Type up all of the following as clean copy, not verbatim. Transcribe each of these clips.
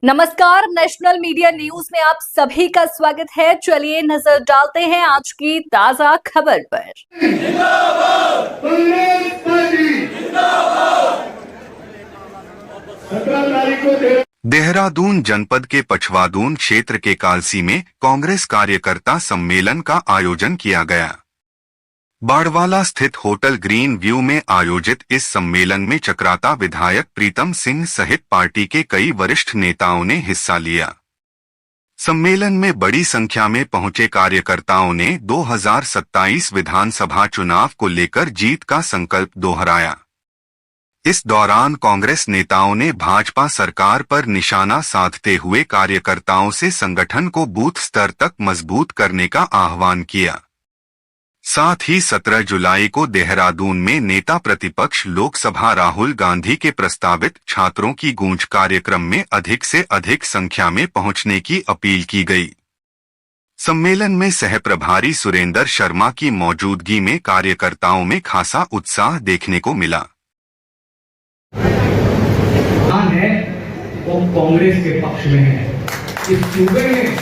नमस्कार, national media news में आप सभी का स्वागत है। चलिए नजर डालते हैं आज की ताजा खबर पर। देहरादून जनपद के पछवादून क्षेत्र के कालसी में कांग्रेस कार्यकर्ता सम्मेलन का आयोजन किया गया। बाड़वाला स्थित होटल ग्रीन व्यू में आयोजित इस सम्मेलन में चक्राता विधायक प्रीतम सिंह सहित पार्टी के कई वरिष्ठ नेताओं ने हिस्सा लिया। सम्मेलन में बड़ी संख्या में पहुंचे कार्यकर्ताओं ने 2027 विधानसभा चुनाव को लेकर जीत का संकल्प दोहराया। इस दौरान कांग्रेस नेताओं ने भाजपा सरकार पर निशाना साधते हुए कार्यकर्ताओं से संगठन को बूथ स्तर तक मजबूत करने का आह्वान किया। साथ ही 17 जुलाई को देहरादून में नेता प्रतिपक्ष लोकसभा राहुल गांधी के प्रस्तावित छात्रों की गूंज कार्यक्रम में अधिक से अधिक संख्या में पहुंचने की अपील की गई। सम्मेलन में सह प्रभारी सुरेंद्र शर्मा की मौजूदगी में कार्यकर्ताओं में खासा उत्साह देखने को मिला। है वो कांग्रेस के पक्ष में है। इस सूबे में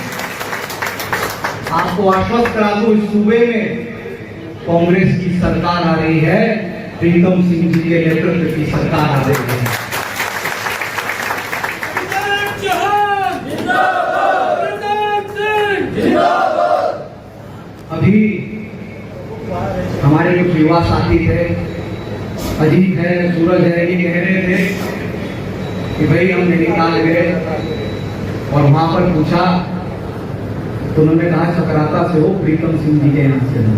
आपको आश्वस्त करा दूं, इस सूबे में कांग्रेस की सरकार आ रही है, प्रीतम सिंह जी के नेतृत्व की सरकार आ रही है। अभी हमारे जो युवा साथी थे, अजीत है, सूरज है, ये कह रहे थे कि भाई हम नैनीताल गए और वहां पर पूछा तो उन्होंने कहा चक्राता से हो, प्रीतम सिंह जी के यहां से हो।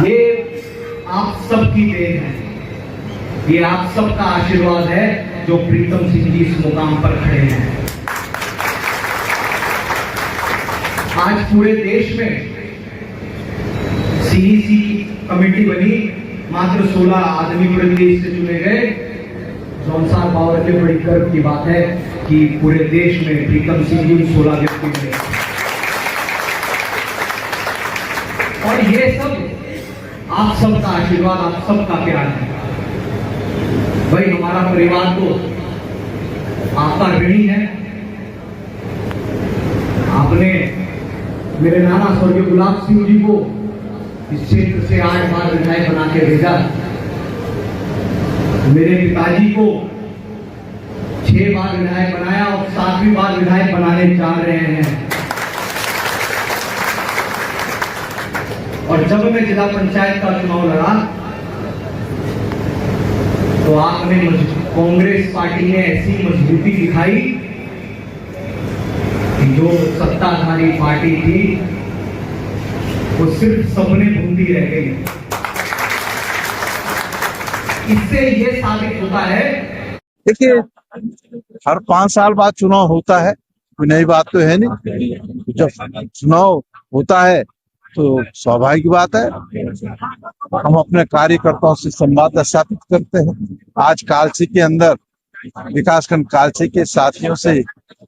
ये आप सबकी देन है, ये आप सबका आशीर्वाद है जो प्रीतम सिंह जी इस मुकाम पर खड़े हैं। आज पूरे देश में सीईसी कमेटी बनी, मात्र 16 आदमी पूरे देश से चुने गए। जौनसार पावर के बड़ी गर्व की बात है कि पूरे देश में प्रीतम सिंह जी 16 व्यक्ति मिले। और ये सब आप सबका आशीर्वाद, आप सबका प्यार है। भाई हमारा परिवार तो आपका ऋणी है। आपने मेरे नाना स्वर्गीय गुलाब सिंह जी को इस क्षेत्र से 8 बार विधायक बना के भेजा। मेरे पिताजी को 6 बार विधायक बनाया और 7वीं बार विधायक बनाने जा रहे हैं। और जब मैं जिला पंचायत का चुनाव लड़ा तो आपने कांग्रेस पार्टी ने ऐसी मजबूती दिखाई कि जो सत्ताधारी पार्टी थी वो सिर्फ सपने बुनती रह गई। इससे ये साबित होता है, देखिए हर 5 साल बाद चुनाव होता है, कोई नई बात तो है नहीं। जब चुनाव होता है तो स्वाभाविक बात है हम अपने कार्यकर्ताओं से संवाद स्थापित करते हैं। आज कालसी के अंदर विकासखंड कालसी के साथियों से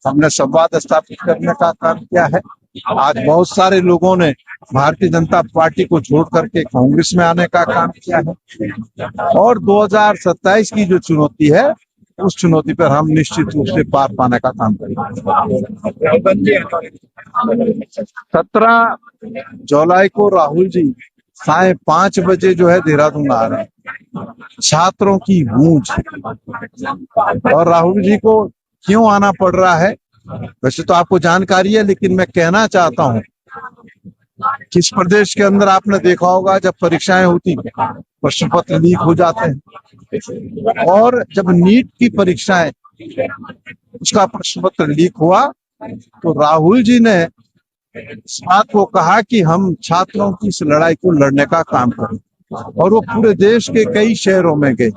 हमने संवाद स्थापित करने का काम किया है। आज बहुत सारे लोगों ने भारतीय जनता पार्टी को छोड़ करके कांग्रेस में आने का काम किया है और 2027 की जो चुनौती है उस चुनौती पर हम निश्चित रूप से पार पाने का काम करेंगे। 17 जुलाई को राहुल जी 5:30 बजे जो है देहरादून आ रहे हैं, छात्रों की गूंज। और राहुल जी को क्यों आना पड़ रहा है वैसे तो आपको जानकारी है, लेकिन मैं कहना चाहता हूं कि इस प्रदेश के अंदर आपने देखा होगा जब परीक्षाएं होती प्रश्न पत्र लीक हो जाते हैं और जब नीट की परीक्षाएं उसका प्रश्न पत्र लीक हुआ तो राहुल जी ने इस बात को कहा कि हम छात्रों की इस लड़ाई को लड़ने का काम करें और वो पूरे देश के कई शहरों में गए।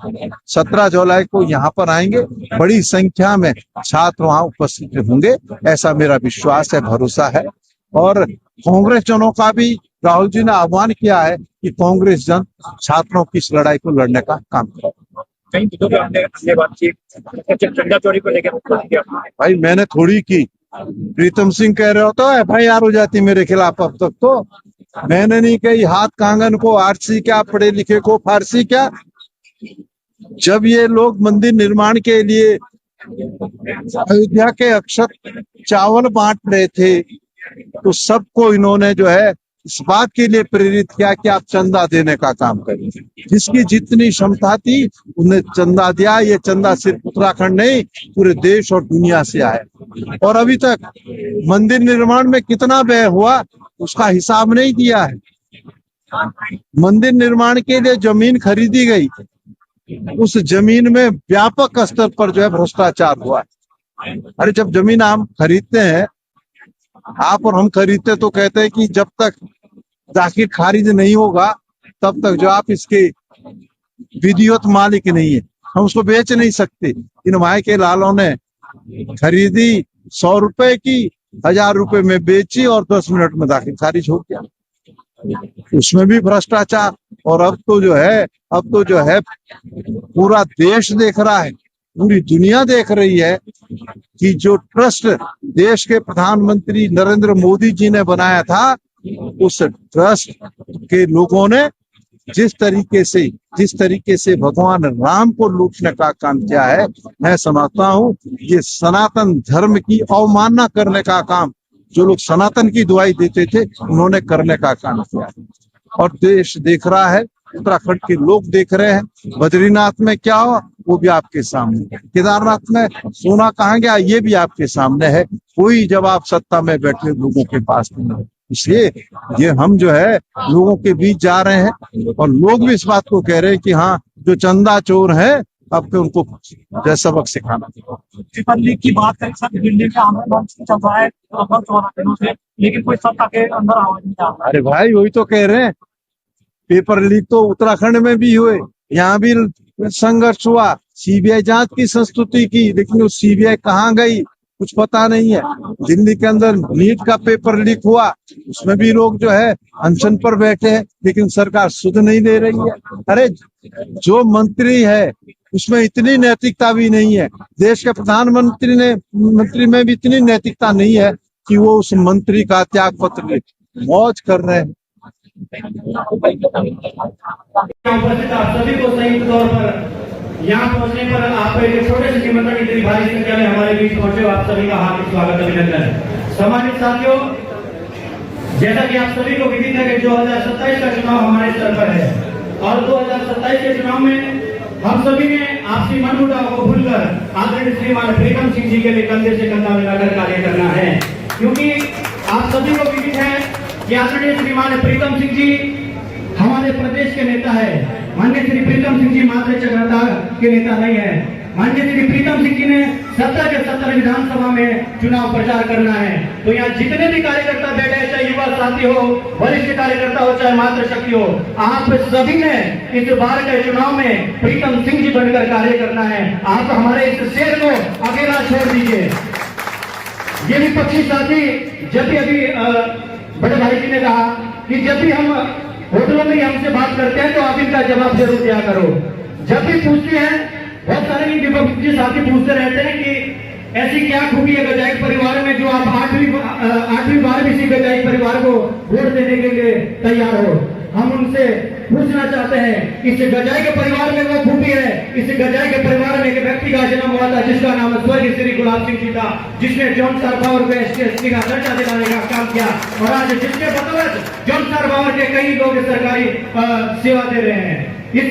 17 जुलाई को यहाँ पर आएंगे, बड़ी संख्या में छात्र वहाँ उपस्थित होंगे, ऐसा मेरा विश्वास है, भरोसा है। और कांग्रेस जनों का भी राहुल जी ने आह्वान किया है कि कांग्रेस जन छात्रों की इस लड़ाई को लड़ने का काम करें। भाई मैंने थोड़ी की, प्रीतम सिंह कह रहे हो तो FIR हो जाती मेरे खिलाफ। अब तक तो मैंने नहीं कही, हाथ कांगन को आरसी क्या, पढ़े लिखे को फारसी क्या। जब ये लोग मंदिर निर्माण के लिए अयोध्या के अक्षत चावल बांट रहे थे, तो सबको इन्होंने जो है इस बात के लिए प्रेरित किया कि आप चंदा देने का काम करें। जिसकी जितनी क्षमता थी उन्हें चंदा दिया। ये चंदा सिर्फ उत्तराखंड नहीं, पूरे देश और दुनिया से आया। और अभी तक मंदिर निर्माण में कितना व्यय हुआ उसका हिसाब नहीं दिया है। मंदिर निर्माण के लिए जमीन खरीदी गई, उस जमीन में व्यापक स्तर पर जो है भ्रष्टाचार हुआ है। अरे जब जमीन हम खरीदते हैं, आप और हम खरीदते तो कहते हैं कि जब तक दाखिल खारिज नहीं होगा तब तक जो आप इसके विधिवत मालिक नहीं है, हम उसको बेच नहीं सकते। इन भाई के लालों ने खरीदी 100 रुपए की, 1000 रुपए में बेची और 10 मिनट में दाखिल खारिज हो गया। उसमें भी भ्रष्टाचार। और अब तो जो है पूरा देश देख रहा है, पूरी दुनिया देख रही है कि जो ट्रस्ट देश के प्रधानमंत्री नरेंद्र मोदी जी ने बनाया था, उस ट्रस्ट के लोगों ने जिस तरीके से भगवान राम को लूटने का काम किया है, मैं समझता हूँ ये सनातन धर्म की अवमानना करने का काम जो लोग सनातन की दुआई देते थे उन्होंने करने का काम किया है। और देश देख रहा है, उत्तराखंड के लोग देख रहे हैं। बद्रीनाथ में क्या हुआ वो भी आपके सामने, केदारनाथ में सोना कहाँ गया ये भी आपके सामने है। कोई जवाब सत्ता में बैठे लोगों के पास नहीं है। इसलिए ये हम जो है लोगों के बीच जा रहे हैं और लोग भी इस बात को कह रहे हैं कि हाँ, जो चंदा चोर है अब तो उनको सबक सिखाना। पेपर लीक की बात करें सर, दिल्ली में आंदोलन चल रहा है लगभग 14 दिनों से, लेकिन कोई सत्ता के अंदर आवाज नहीं आ रहा। अरे भाई वही तो कह रहे हैं, पेपर लीक तो उत्तराखंड में भी हुए, यहाँ भी संघर्ष हुआ, सीबीआई जांच की संस्तुति की, लेकिन वो सीबीआई कहाँ गई कुछ पता नहीं है। दिल्ली के अंदर नीट का पेपर लीक हुआ, उसमें भी लोग जो है अनशन पर बैठे हैं, लेकिन सरकार सुध नहीं दे रही है। अरे जो मंत्री है उसमें इतनी नैतिकता भी नहीं है, देश के मंत्री में भी इतनी नैतिकता नहीं है कि वो उस मंत्री का त्याग पत्र मौज कर रहे हैं। उपस्थित आप सभी को संयुक्त तौर पर यहाँ पहुंचने पर आप एक छोटे से निमंत्रण इतनी भारी संख्या में हमारे बीच पहुंचे, आप सभी का हार्दिक स्वागत अभिनंदन। सम्मानित साथियों, जैसा कि आप सभी को विदित है कि 2027 का चुनाव हमारे स्तर पर है और 2027 के चुनाव में हम सभी ने आपसी मनमुटाव को भूलकर आदरणीय श्रीमान प्रीतम सिंह जी के लिए कंधे से कंधा मिलाकर कार्य करना है, क्योंकि आप सभी को विदित है कि आदरणीय श्रीमान प्रीतम सिंह जी हमारे प्रदेश के नेता है। माननीय श्री प्रीतम सिंह जी मात्र चक्रता के नेता नहीं है। माननीय श्री प्रीतम सिंह जी ने 70 के 70 विधानसभा में चुनाव प्रचार करना है। तो यहाँ जितने भी कार्यकर्ता बैठे हैं, चाहे युवा साथी हो, वरिष्ठ कार्यकर्ता हो, चाहे मातृशक्ति हो, आप सभी ने इस बार के चुनाव में प्रीतम सिंह जी बनकर कार्य करना है। आप हमारे इस शेर को अकेला छोड़ दीजिए। ये विपक्षी साथी जब भी अभी बड़े भाई जी ने कहा कि जब भी हम होटलों में हमसे बात करते हैं तो आप इनका जवाब जरूर दिया करो। जब भी पूछते हैं, बहुत सारे विपक्षी साथी पूछते रहते हैं कि ऐसी क्या खूबी है गजाइक परिवार में जो आप आठवीं बार भी इसी गजाइक परिवार को वोट देने के लिए तैयार हो। हम उनसे पूछना चाहते हैं, इस गजाई के परिवार में वो खूबी है, इस गजाई के परिवार में एक व्यक्ति का जन्म हुआ था जिसका नाम स्वर्गीय श्री गुलाब सिंह जी था, जिसने जॉन सारभावर को ST का दर्जा दिलाने का काम किया और आज जिसके बदौलत जॉन सारभावर के कई लोग सरकारी सेवा दे रहे हैं। इस